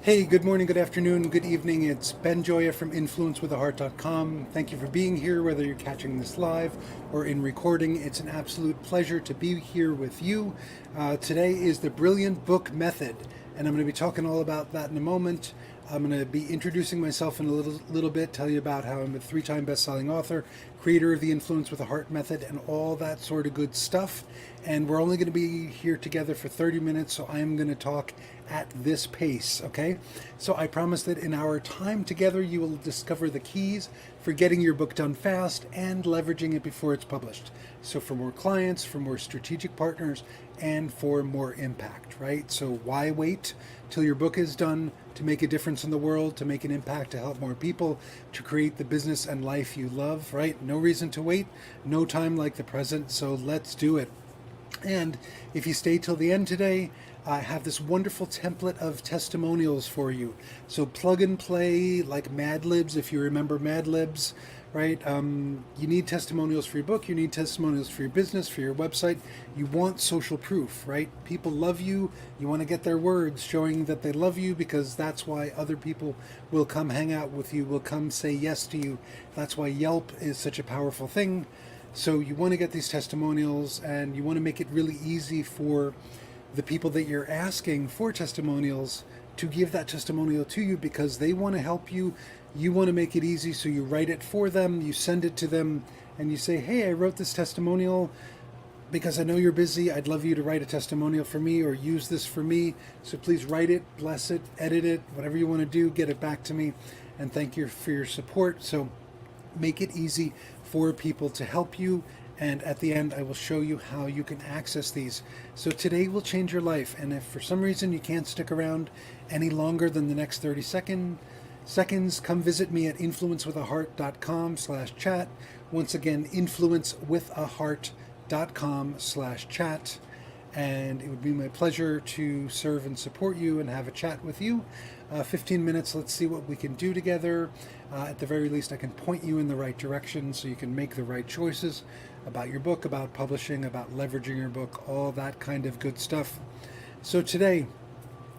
Hey, good morning, good afternoon, good evening. It's Ben Joya from InfluenceWithAHeart.com. Thank you for being here, whether you're catching this live or in recording. It's an absolute pleasure to be here with you. Today is the Brilliant Book Method, and I'm going to be talking all about that in a moment. I'm going to be introducing myself in a little bit, tell you about how I'm a three-time best-selling author, creator of the Influence with a Heart method, and all that sort of good stuff. And we're only going to be here together for 30 minutes, so I am going to talk at this pace, okay? So I promise that in our time together, you will discover the keys for getting your book done fast and leveraging it before it's published. So for more clients, for more strategic partners, and for more impact, right? So why wait till your book is done to make a difference in the world, to make an impact, to help more people, to create the business and life you love, right? No reason to wait, no time like the present, so let's do it. And if you stay till the end today, I have this wonderful template of testimonials for you. So plug and play like Mad Libs, if you remember Mad Libs, right? You need testimonials for your book, you need testimonials for your business, for your website. You want social proof, right? People love you. You want to get their words showing that they love you, because that's why other people will come hang out with you, will come say yes to you. That's why Yelp is such a powerful thing. So you want to get these testimonials, and you want to make it really easy for the people that you're asking for testimonials to give that testimonial to you, because they want to help you. You want to make it easy, so you write it for them, you send it to them, and you say, hey, I wrote this testimonial because I know you're busy. I'd love you to write a testimonial for me or use this for me. So please write it, bless it, edit it, whatever you want to do, get it back to me. And thank you for your support. So make it easy for people to help you. And at the end, I will show you how you can access these. So today will change your life. And if for some reason you can't stick around any longer than the next 30 seconds, come visit me at influencewithaheart.com/chat. Once again, influencewithaheart.com/chat. And it would be my pleasure to serve and support you and have a chat with you. 15 minutes, let's see what we can do together. At the very least, I can point you in the right direction so you can make the right choices about your book, about publishing, about leveraging your book, all that kind of good stuff. So today,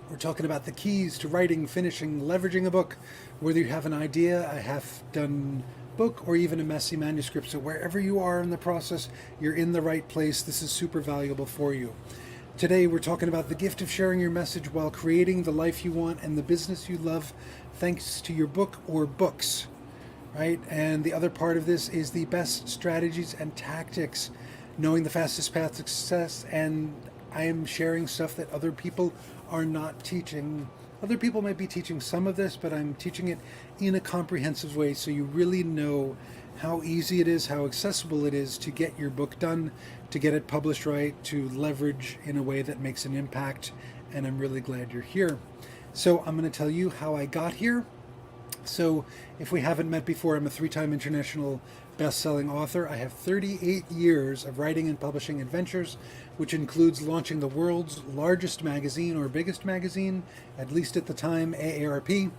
we're talking about the keys to writing, finishing, leveraging a book. Whether you have an idea, a half-done book, or even a messy manuscript. So wherever you are in the process, you're in the right place. This is super valuable for you. Today, we're talking about the gift of sharing your message while creating the life you want and the business you love, thanks to your book or books, right? And the other part of this is the best strategies and tactics, knowing the fastest path to success. And I am sharing stuff that other people are not teaching. Other people might be teaching some of this, but I'm teaching it in a comprehensive way, so you really know how easy it is, how accessible it is to get your book done, to get it published right, to leverage in a way that makes an impact. And I'm really glad you're here. So I'm going to tell you how I got here. So if we haven't met before, I'm a three-time international best-selling author. I have 38 years of writing and publishing adventures, which includes launching the world's largest magazine, or biggest magazine, at least at the time, AARP.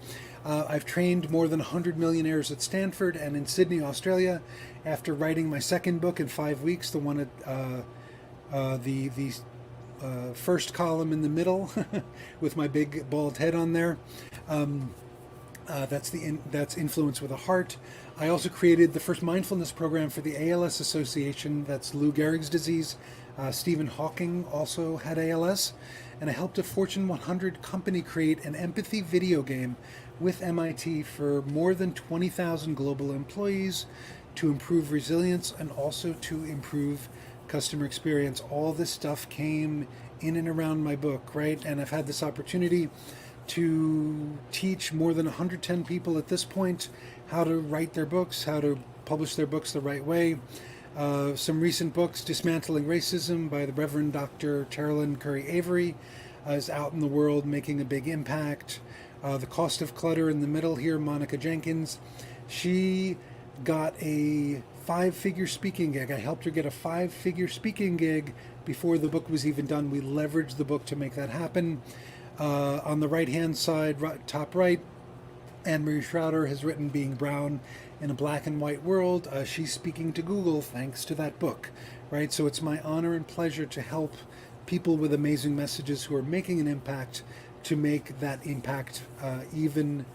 I've trained more than 100 millionaires at Stanford and in Sydney, Australia. After writing my second book in 5 weeks, the one at the first column in the middle with my big bald head on there. That's Influence with a Heart. I also created the first mindfulness program for the ALS Association. That's Lou Gehrig's disease. Stephen Hawking also had ALS. And I helped a Fortune 100 company create an empathy video game with MIT for more than 20,000 global employees to improve resilience and also to improve customer experience. All this stuff came in and around my book, right? And I've had this opportunity to teach more than 110 people at this point how to write their books, how to publish their books the right way. Some recent books, Dismantling Racism by the Reverend Dr. Carolyn Curry Avery, is out in the world making a big impact. The Cost of Clutter in the middle here, Monica Jenkins. She got a 5-figure speaking gig. I helped her get a 5-figure speaking gig before the book was even done. We leveraged the book to make that happen. On the right-hand side, top right, Anne-Marie Schroeder has written Being Brown in a Black and White World. She's speaking to Google thanks to that book, right? So it's my honor and pleasure to help people with amazing messages who are making an impact to make that impact even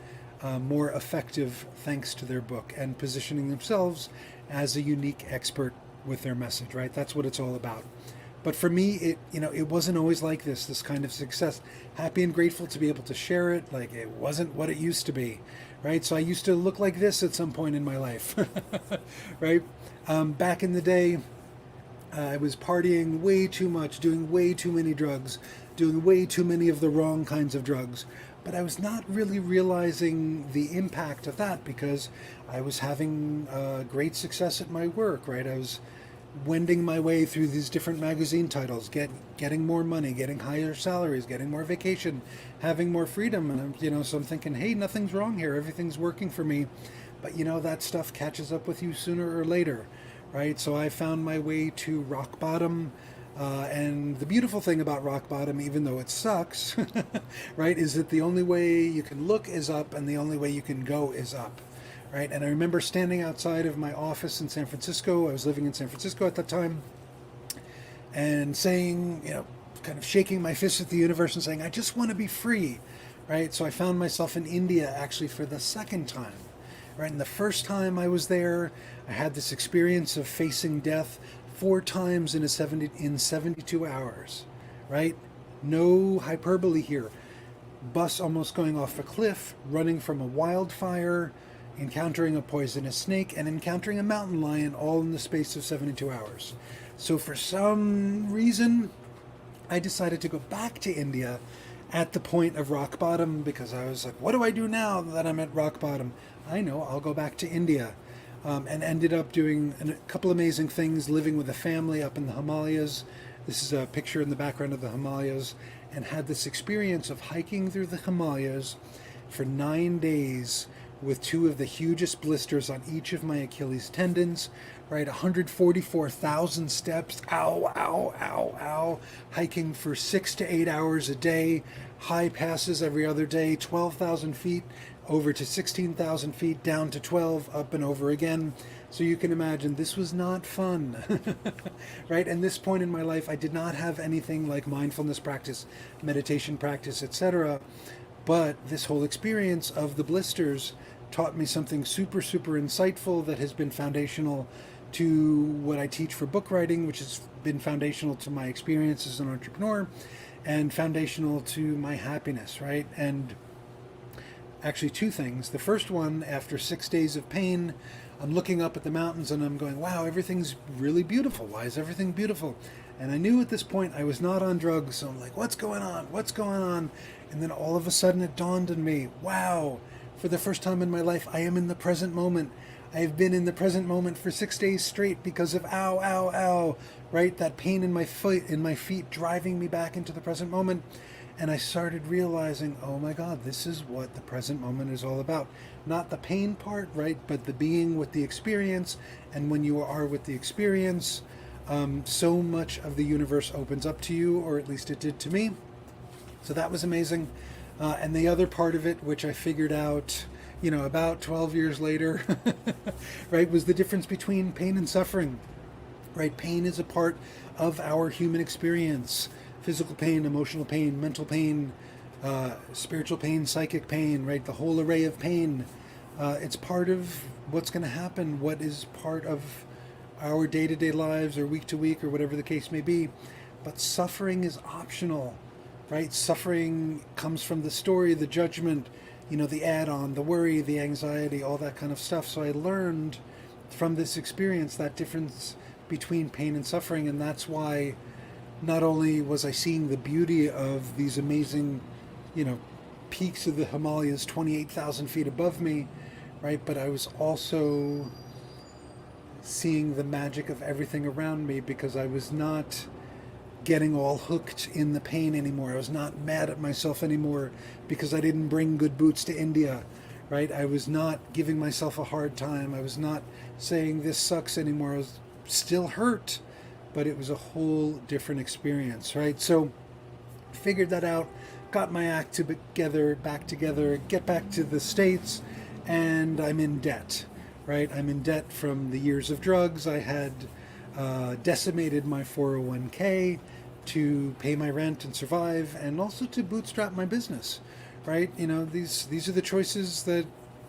more effective thanks to their book and positioning themselves as a unique expert with their message, right? That's what it's all about. But for me, it wasn't always like this kind of success. Happy and grateful to be able to share it. Like, it wasn't what it used to be, right? So I used to look like this at some point in my life, right? Back in the day, I was partying way too much, doing way too many drugs, doing way too many of the wrong kinds of drugs. But I was not really realizing the impact of that because I was having great success at my work, right? I was wending my way through these different magazine titles, getting more money, getting higher salaries, getting more vacation, having more freedom. And so I'm thinking, hey, nothing's wrong here. Everything's working for me. But that stuff catches up with you sooner or later, right? So I found my way to rock bottom. And the beautiful thing about rock bottom, even though it sucks, right, is that the only way you can look is up and the only way you can go is up, right? And I remember standing outside of my office in San Francisco. I was living in San Francisco at that time, and saying, kind of shaking my fist at the universe and saying, I just want to be free, right? So I found myself in India actually for the second time, right? And the first time I was there, I had this experience of facing death 4 times in 72 hours, right? No hyperbole here. Bus almost going off a cliff, running from a wildfire, encountering a poisonous snake, and encountering a mountain lion, all in the space of 72 hours. So for some reason, I decided to go back to India at the point of rock bottom, because I was like, what do I do now that I'm at rock bottom? I know, I'll go back to India. And ended up doing a couple amazing things, living with a family up in the Himalayas. This is a picture in the background of the Himalayas, and had this experience of hiking through the Himalayas for 9 days with 2 of the hugest blisters on each of my Achilles tendons, right? 144,000 steps, ow, ow, ow, ow, hiking for 6 to 8 hours a day, high passes every other day, 12,000 feet, over to 16,000 feet, down to 12, up and over again. So you can imagine this was not fun, right? And this point in my life, I did not have anything like mindfulness practice, meditation practice, etc. But this whole experience of the blisters taught me something super, super insightful that has been foundational to what I teach for book writing, which has been foundational to my experience as an entrepreneur and foundational to my happiness, right? And actually 2 things. The first one, after 6 days of pain, I'm looking up at the mountains and I'm going, wow, everything's really beautiful. Why is everything beautiful? And I knew at this point I was not on drugs, so I'm like, what's going on? What's going on? And then all of a sudden it dawned on me, wow, for the first time in my life, I am in the present moment. I have been in the present moment for 6 days straight because of ow, ow, ow, right? That pain in my feet driving me back into the present moment. And I started realizing, oh my God, this is what the present moment is all about. Not the pain part, right? But the being with the experience. And when you are with the experience, so much of the universe opens up to you, or at least it did to me. So that was amazing. And the other part of it, which I figured out, about 12 years later, right, was the difference between pain and suffering, right? Pain is a part of our human experience. Physical pain, emotional pain, mental pain, spiritual pain, psychic pain, right? The whole array of pain. It's part of what's going to happen, what is part of our day-to-day lives or week-to-week or whatever the case may be. But suffering is optional, right? Suffering comes from the story, the judgment, the add-on, the worry, the anxiety, all that kind of stuff. So I learned from this experience that difference between pain and suffering, and that's why not only was I seeing the beauty of these amazing, peaks of the Himalayas, 28,000 feet above me, right? But I was also seeing the magic of everything around me because I was not getting all hooked in the pain anymore. I was not mad at myself anymore because I didn't bring good boots to India, right? I was not giving myself a hard time. I was not saying this sucks anymore. I was still hurt, but it was a whole different experience, right? So figured that out, got my act back together, get back to the States, and I'm in debt, right? I'm in debt from the years of drugs. I had decimated my 401k to pay my rent and survive, and also to bootstrap my business, right? These are the choices that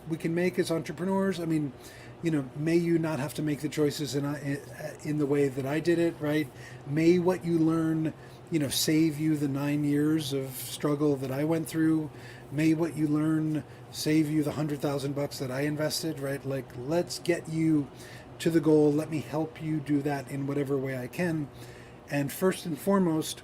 we can make as entrepreneurs. I mean, may you not have to make the choices in the way that I did it, right? May what you learn, save you the 9 years of struggle that I went through. May what you learn save you the $100,000 that I invested, right? Like, let's get you to the goal. Let me help you do that in whatever way I can. And first and foremost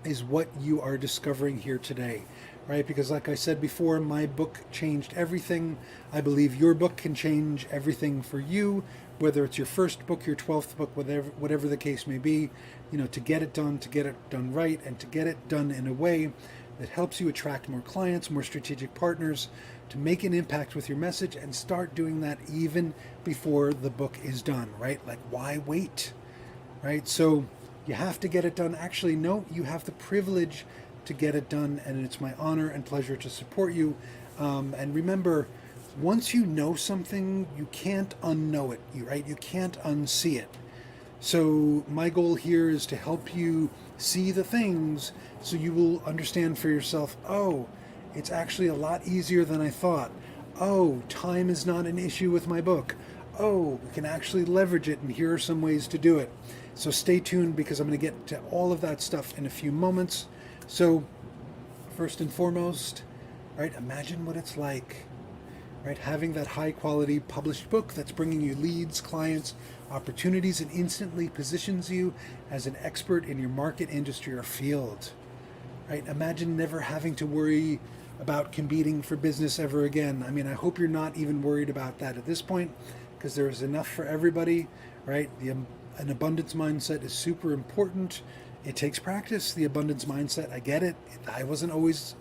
is what you are discovering here today, right? Because like I said before, my book changed everything. I believe your book can change everything for you, whether it's your first book, your 12th book, whatever the case may be, to get it done right, and to get it done in a way that helps you attract more clients, more strategic partners, to make an impact with your message, and start doing that even before the book is done, right? Like, why wait, right? So you have to get it done. Actually, no, you have the privilege to get it done, and it's my honor and pleasure to support you. And remember, once you know something, you can't unknow it, right? You can't unsee it. So my goal here is to help you see the things so you will understand for yourself, oh, it's actually a lot easier than I thought. Oh, time is not an issue with my book. Oh, we can actually leverage it, and here are some ways to do it. So stay tuned, because I'm going to get to all of that stuff in a few moments. So first and foremost, right, imagine what it's like, right, having that high quality published book that's bringing you leads, clients, opportunities, and instantly positions you as an expert in your market, industry, or field, right? Imagine never having to worry about competing for business ever again. I mean, I hope you're not even worried about that at this point, because there is enough for everybody, right? An abundance mindset is super important. It takes practice, the abundance mindset. I get it. I wasn't always,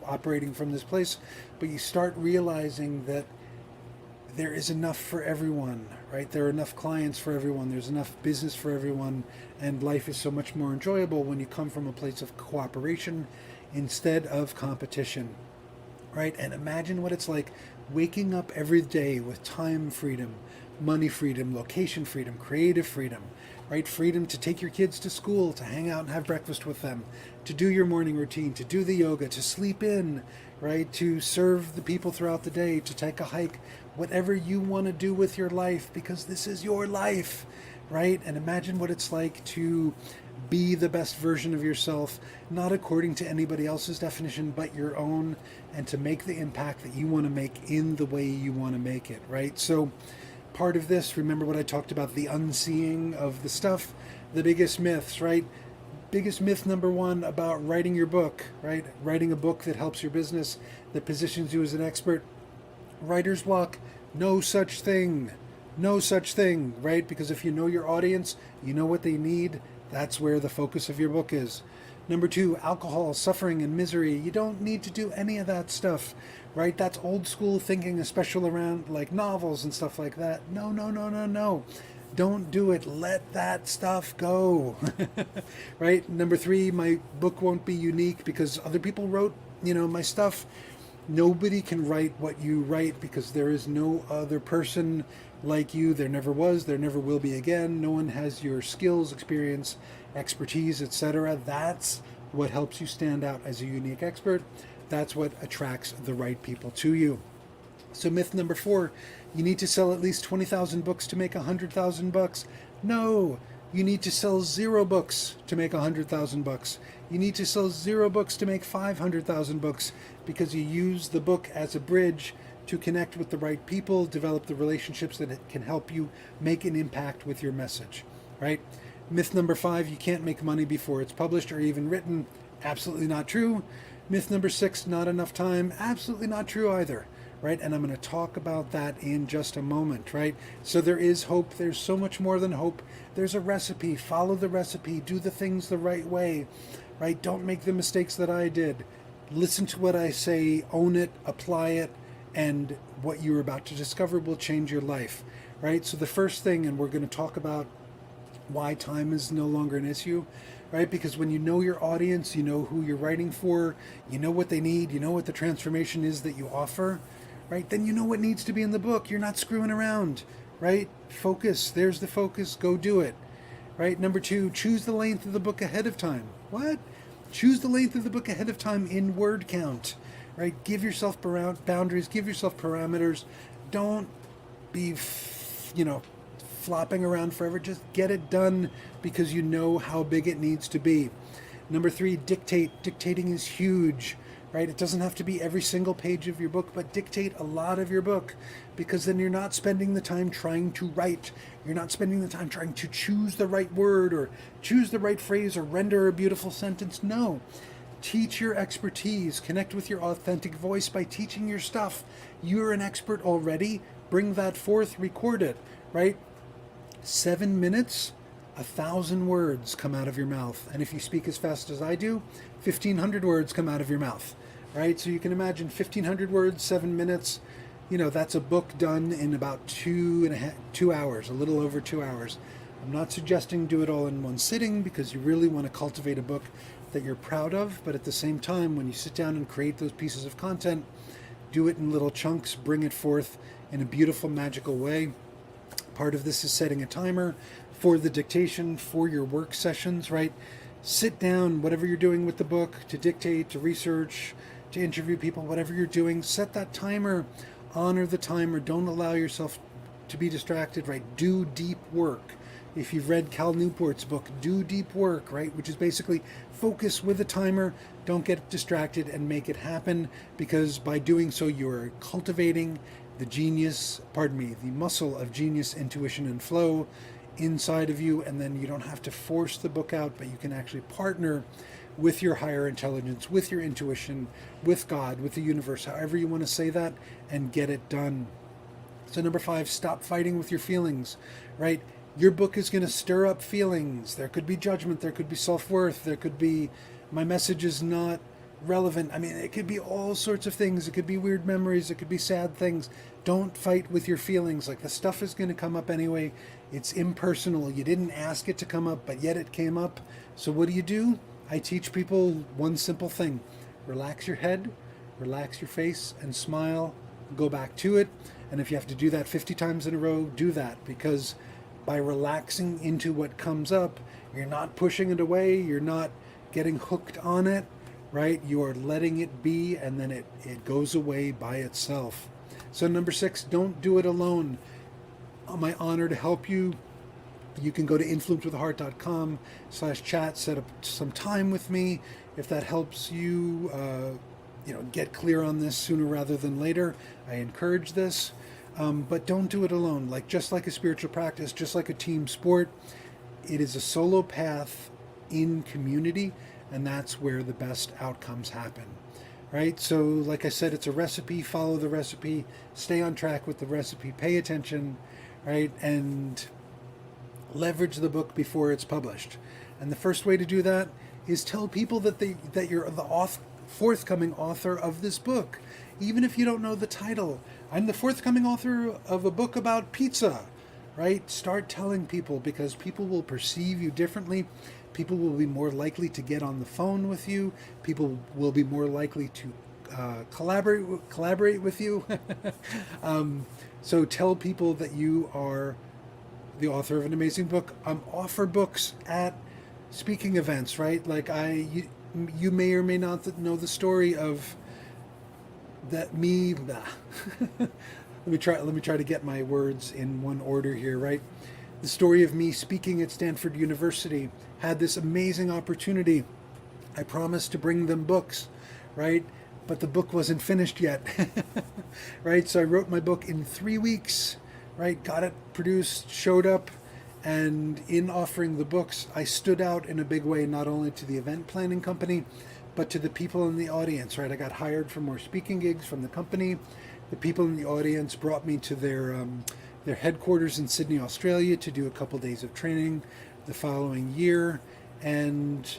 operating from this place, but you start realizing that there is enough for everyone, right? There are enough clients for everyone. There's enough business for everyone. And life is so much more enjoyable when you come from a place of cooperation instead of competition, right? And imagine what it's like waking up every day with time freedom, money freedom, location freedom, creative freedom, right? Freedom to take your kids to school, to hang out and have breakfast with them, to do your morning routine, to do the yoga, to sleep in, right? To serve the people throughout the day, to take a hike, whatever you want to do with your life, because this is your life, right? And imagine what it's like to be the best version of yourself, not according to anybody else's definition, but your own, and to make the impact that you want to make in the way you want to make it, right? So part of this, remember what I talked about, the unseeing of the stuff, the biggest myths, right? Biggest myth number one about writing your book, right? Writing a book that helps your business, that positions you as an expert. Writer's block, no such thing. No such thing, right? Because if you know your audience, you know what they need, that's where the focus of your book is. Number two, alcohol, suffering, and misery. You don't need to do any of that stuff, right? That's old school thinking, especially around like novels and stuff like that. No, no, no, no, no. Don't do it. Let that stuff go, right? Number three, my book won't be unique because other people wrote, my stuff. Nobody can write what you write, because there is no other person like you. There never was, there never will be again. No one has your skills, experience, expertise, etc. That's what helps you stand out as a unique expert. That's what attracts the right people to you. So myth number four, you need to sell at least 20,000 books to make $100,000. No, you need to sell 0 books to make $100,000. You need to sell 0 books to make 500,000 books, because you use the book as a bridge to connect with the right people, develop the relationships that can help you make an impact with your message, right? Myth number five, you can't make money before it's published or even written. Absolutely not true. Myth number six, not enough time. Absolutely not true either, right? And I'm going to talk about that in just a moment, right? So there is hope. There's so much more than hope. There's a recipe. Follow the recipe. Do the things the right way, right? Don't make the mistakes that I did. Listen to what I say, own it, apply it, and what you're about to discover will change your life, right? So the first thing, and we're going to talk about why time is no longer an issue, right? Because when you know your audience, you know who you're writing for, you know what they need, you know what the transformation is that you offer, right? Then you know what needs to be in the book. You're not screwing around, right? Focus. There's the focus. Go do it. right? Number 2, choose the length of the book ahead of time. What? Choose the length of the book ahead of time in word count, right? Give yourself boundaries, give yourself parameters. Don't be, flopping around forever. Just get it done because you know how big it needs to be. Number 3, dictate. Dictating is huge, right? It doesn't have to be every single page of your book, but dictate a lot of your book, because then you're not spending the time trying to write. You're not spending the time trying to choose the right word or choose the right phrase or render a beautiful sentence. No. Teach your expertise. Connect with your authentic voice by teaching your stuff. You're an expert already. Bring that forth, record it, right? 7 minutes, 1,000 words come out of your mouth. And if you speak as fast as I do, 1,500 words come out of your mouth, right? So you can imagine 1,500 words, 7 minutes, that's a book done in about 2 hours, a little over 2 hours. I'm not suggesting do it all in one sitting, because you really want to cultivate a book that you're proud of. But at the same time, when you sit down and create those pieces of content, do it in little chunks, bring it forth in a beautiful, magical way. Part of this is setting a timer for the dictation, for your work sessions, right? Sit down, whatever you're doing with the book, to dictate, to research, to interview people, whatever you're doing, set that timer, honor the timer, don't allow yourself to be distracted, right? Do deep work. If you've read Cal Newport's book, Do Deep Work, right? Which is basically focus with a timer, don't get distracted, and make it happen, because by doing so, you're cultivating the muscle of genius, intuition, and flow inside of you. And then you don't have to force the book out, but you can actually partner with your higher intelligence, with your intuition, with God, with the universe, however you want to say that, and get it done. So number 5, stop fighting with your feelings, right? Your book is going to stir up feelings. There could be judgment, there could be self-worth, there could be my message is not relevant. I mean, it could be all sorts of things. It could be weird memories, it could be sad things. Don't fight with your feelings. Like, the stuff is going to come up anyway. It's impersonal. You didn't ask it to come up, but yet it came up. So what do? I teach people one simple thing. Relax your head, relax your face, and smile. Go back to it. And if you have to do that 50 times in a row, do that, because by relaxing into what comes up, you're not pushing it away, you're not getting hooked on it, right? You are letting it be, and then it goes away by itself. So number 6, don't do it alone. My honor to help you. You can go to influencewiththeheart.com/chat, set up some time with me. If that helps you, get clear on this sooner rather than later, I encourage this. But don't do it alone. Just like a spiritual practice, just like a team sport, it is a solo path in community, and that's where the best outcomes happen, right? So like I said, it's a recipe. Follow the recipe, stay on track with the recipe, pay attention, right? And leverage the book before it's published. And the first way to do that is tell people that you're the forthcoming author of this book, even if you don't know the title. I'm the forthcoming author of a book about pizza, right? Start telling people, because people will perceive you differently. People will be more likely to get on the phone with you. People will be more likely to collaborate with you. So tell people that you are the author of an amazing book. Offer books at speaking events, right? You may or may not know the story of that me. Let me try to get my words in one order here, right? The story of me speaking at Stanford University. Had this amazing opportunity. I promised to bring them books, right? But the book wasn't finished yet, right? So I wrote my book in 3 weeks, right? Got it produced, showed up, and in offering the books, I stood out in a big way, not only to the event planning company, but to the people in the audience, right? I got hired for more speaking gigs from the company. The people in the audience brought me to their headquarters in Sydney, Australia, to do a couple days of training the following year. And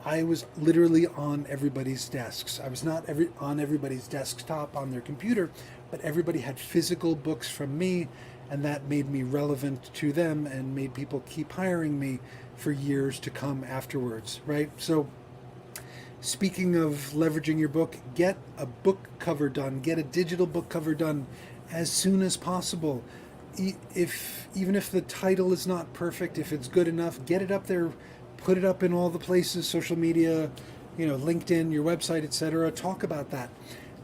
I was literally on everybody's desks. I was not on everybody's desktop on their computer, but everybody had physical books from me, and that made me relevant to them and made people keep hiring me for years to come afterwards, right? So speaking of leveraging your book, get a book cover done, get a digital book cover done as soon as possible. if even if the title is not perfect, if it's good enough, get it up there, put it up in all the places, social media, LinkedIn, your website, etc. Talk about that.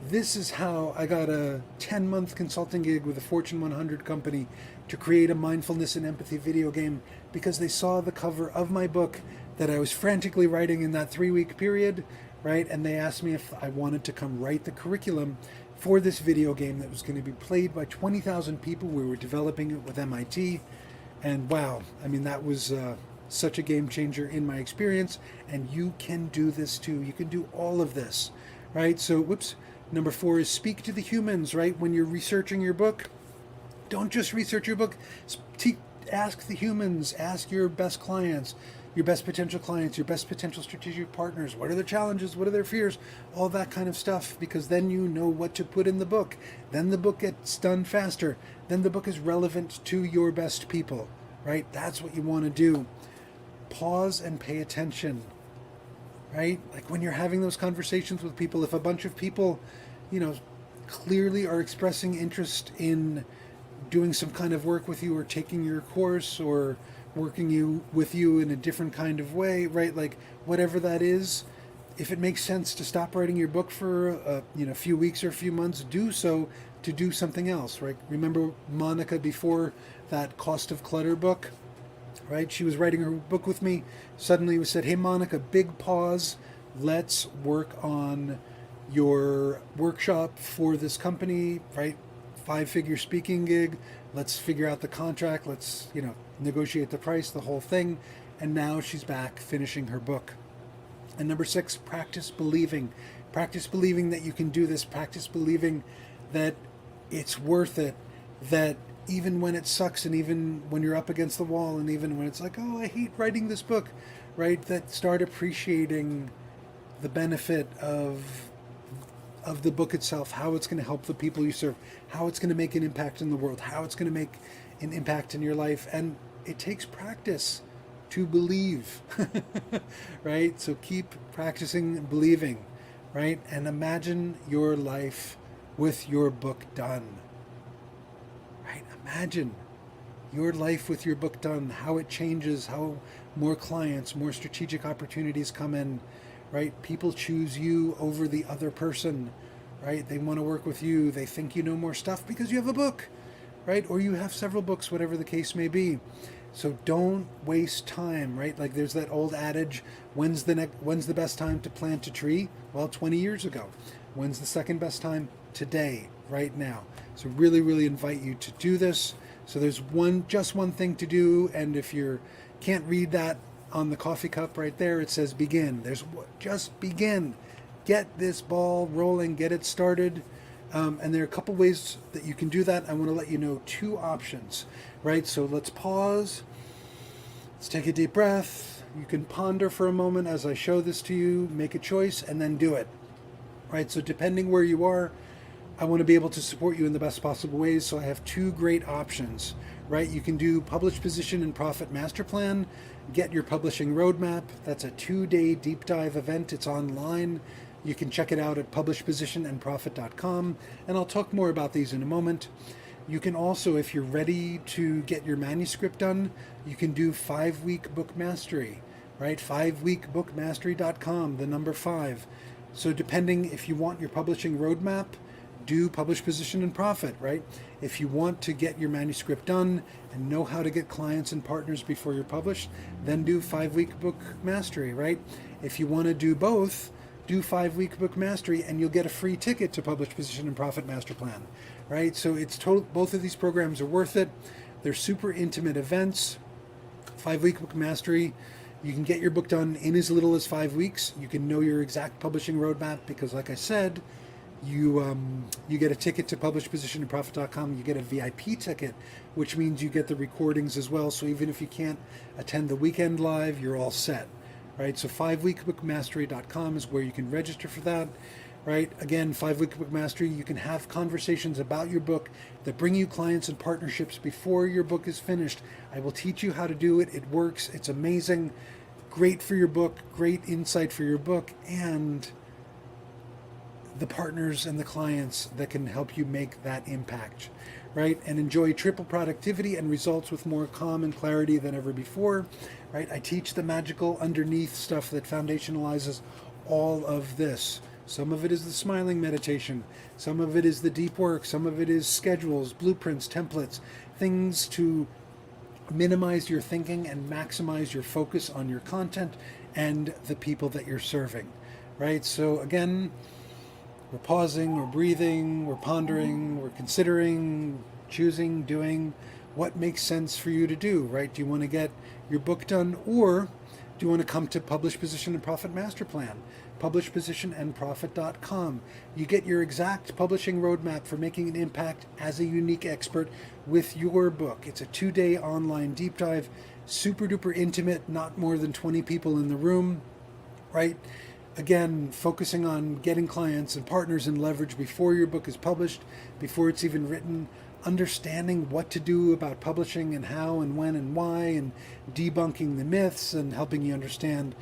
This is how I got a 10-month consulting gig with a Fortune 100 company to create a mindfulness and empathy video game, because they saw the cover of my book that I was frantically writing in that 3-week period, right? And they asked me if I wanted to come write the curriculum for this video game that was going to be played by 20,000 people. We were developing it with MIT. And wow, I mean, that was such a game changer in my experience. And you can do this too. You can do all of this, right? So, number 4 is speak to the humans, right? When you're researching your book, don't just research your book. Ask the humans, ask your best clients, your best potential clients, your best potential strategic partners. What are their challenges? What are their fears? All that kind of stuff, because then you know what to put in the book. Then the book gets done faster. Then the book is relevant to your best people, right? That's what you want to do. Pause and pay attention, right? Like when you're having those conversations with people, if a bunch of people, clearly are expressing interest in doing some kind of work with you, or taking your course, or working with you in a different kind of way, right? Like whatever that is, if it makes sense to stop writing your book for a few weeks or a few months, do so to do something else, right? Remember Monica before that Cost of Clutter book, right? She was writing her book with me. Suddenly we said, hey Monica, big pause. Let's work on your workshop for this company, right? 5-figure speaking gig. Let's figure out the contract. Let's, negotiate the price, the whole thing. And now she's back finishing her book. And number 6, practice believing. Practice believing that you can do this. Practice believing that it's worth it. That even when it sucks, and even when you're up against the wall, and even when it's like, oh, I hate writing this book, right? That start appreciating the benefit of the book itself, how it's going to help the people you serve, how it's going to make an impact in the world, how it's going to make an impact in your life. And it takes practice to believe, right? So keep practicing believing, right? And imagine your life with your book done, right? Imagine your life with your book done, how it changes, how more clients, more strategic opportunities come in, right? People choose you over the other person, right? They want to work with you. They think you know more stuff because you have a book, right? Or you have several books, whatever the case may be. So don't waste time, right? Like there's that old adage, when's the best time to plant a tree? Well, 20 years ago. When's the second best time? Today, right now. So really, really invite you to do this. So there's just one thing to do, and if you can't read that on the coffee cup right there, it says begin. Just begin. Get this ball rolling, get it started. And there are a couple ways that you can do that. I want to let you know 2 options, right? So let's pause. Let's take a deep breath. You can ponder for a moment as I show this to you, make a choice, and then do it, right? So depending where you are, I want to be able to support you in the best possible ways. So I have 2 great options, right? You can do Publish, Position, and Profit Master Plan. Get your publishing roadmap. That's a 2-day deep dive event. It's online. You can check it out at publishpositionandprofit.com, and I'll talk more about these in a moment. You can also, if you're ready to get your manuscript done, you can do 5-week book mastery, right? 5weekbookmastery.com, the number 5. So depending if you want your publishing roadmap, do Publish, Position, and Profit, right? If you want to get your manuscript done and know how to get clients and partners before you're published, then do 5-week book mastery, right? If you want to do both, do 5-week book mastery, and you'll get a free ticket to Publish, Position, and Profit Master Plan, right? So it's both of these programs are worth it. They're super intimate events. 5-week book mastery, you can get your book done in as little as 5 weeks. You can know your exact publishing roadmap because, like I said, you get a ticket to publishpositionandprofit.com. You get a VIP ticket, which means you get the recordings as well. So even if you can't attend the weekend live, you're all set, right? So 5weekbookmastery.com is where you can register for that, right? Again, 5-week book mastery, you can have conversations about your book that bring you clients and partnerships before your book is finished. I will teach you how to do it. It works. It's amazing. Great for your book, great insight for your book, and the partners and the clients that can help you make that impact, right? And enjoy triple productivity and results with more calm and clarity than ever before, right? I teach the magical underneath stuff that foundationalizes all of this. Some of it is the smiling meditation. Some of it is the deep work. Some of it is schedules, blueprints, templates, things to minimize your thinking and maximize your focus on your content and the people that you're serving, right? So again, we're pausing, we're breathing, we're pondering, we're considering, choosing, doing what makes sense for you to do, right? Do you want to get your book done, or do you want to come to Publish, Position, and Profit Master Plan? PublishPositionandProfit.com. You get your exact publishing roadmap for making an impact as a unique expert with your book. It's a 2-day online deep dive, super duper intimate, not more than 20 people in the room, right? Again, focusing on getting clients and partners and leverage before your book is published, before it's even written, understanding what to do about publishing and how and when and why, and debunking the myths and helping you understand,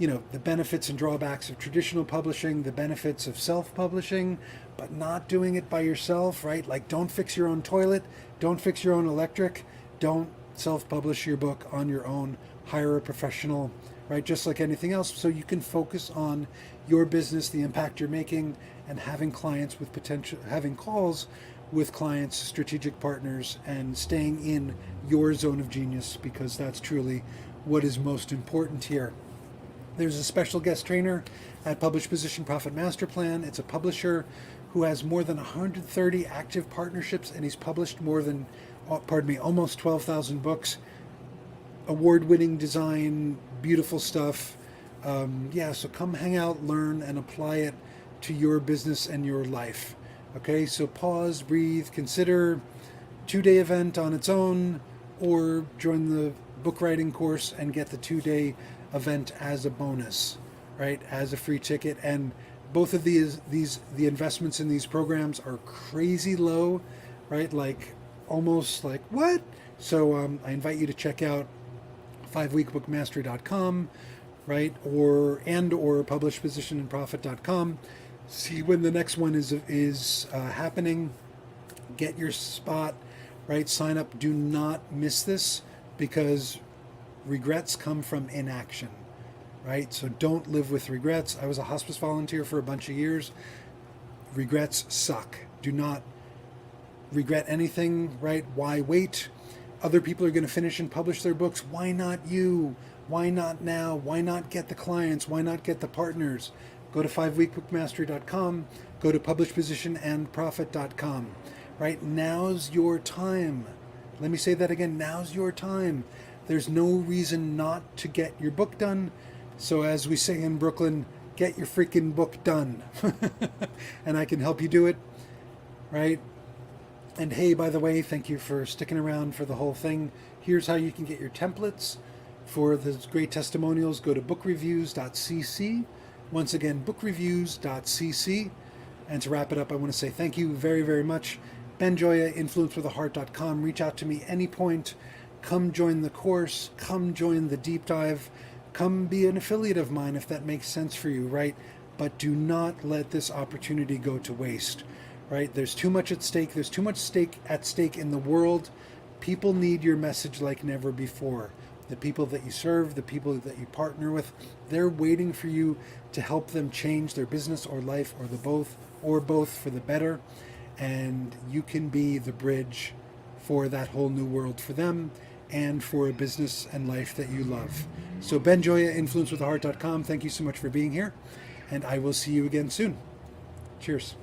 the benefits and drawbacks of traditional publishing, the benefits of self-publishing, but not doing it by yourself, right? Like, don't fix your own toilet, don't fix your own electric, don't self-publish your book on your own, hire a professional, right? Just like anything else, so you can focus on your business, the impact you're making, and having clients with potential, having calls with clients, strategic partners, and staying in your zone of genius, because that's truly what is most important here. There's a special guest trainer at Publish, Position, Profit Master Plan. It's a publisher who has more than 130 active partnerships, and he's published almost 12,000 books. Award-winning design, beautiful stuff. So come hang out, learn, and apply it to your business and your life. Okay, so pause, breathe, consider 2-day event on its own, or join the book writing course and get the 2-day event as a bonus, right? As a free ticket. And both of the investments in these programs are crazy low, right? Like almost like what? So I invite you to check out 5weekbookmastery.com, right? Or publishpositionandprofit.com. See when the next one is happening. Get your spot, right? Sign up. Do not miss this, because regrets come from inaction, right? So don't live with regrets. I was a hospice volunteer for a bunch of years. Regrets suck. Do not regret anything, right? Why wait? Other people are going to finish and publish their books. Why not you? Why not now? Why not get the clients? Why not get the partners? Go to 5weekbookmastery.com. Go to publishpositionandprofit.com. Right? Now's your time. Let me say that again. Now's your time. There's no reason not to get your book done. So as we say in Brooklyn, get your freaking book done. And I can help you do it, right? And hey, by the way, thank you for sticking around for the whole thing. Here's how you can get your templates for the great testimonials. Go to bookreviews.cc. Once again, bookreviews.cc. And to wrap it up, I want to say thank you very, very much. Ben Gioia, influencewithaheart.com. Reach out to me any point. Come join the course. Come join the deep dive. Come be an affiliate of mine if that makes sense for you, right? But do not let this opportunity go to waste, right? There's too much at stake. There's too much at stake in the world. People need your message like never before. The people that you serve, the people that you partner with, they're waiting for you to help them change their business or life, or both for the better. And you can be the bridge for that whole new world for them, and for a business and life that you love. So Ben Gioia, influencewithaheart.com. Thank you so much for being here, and I will see you again soon. Cheers.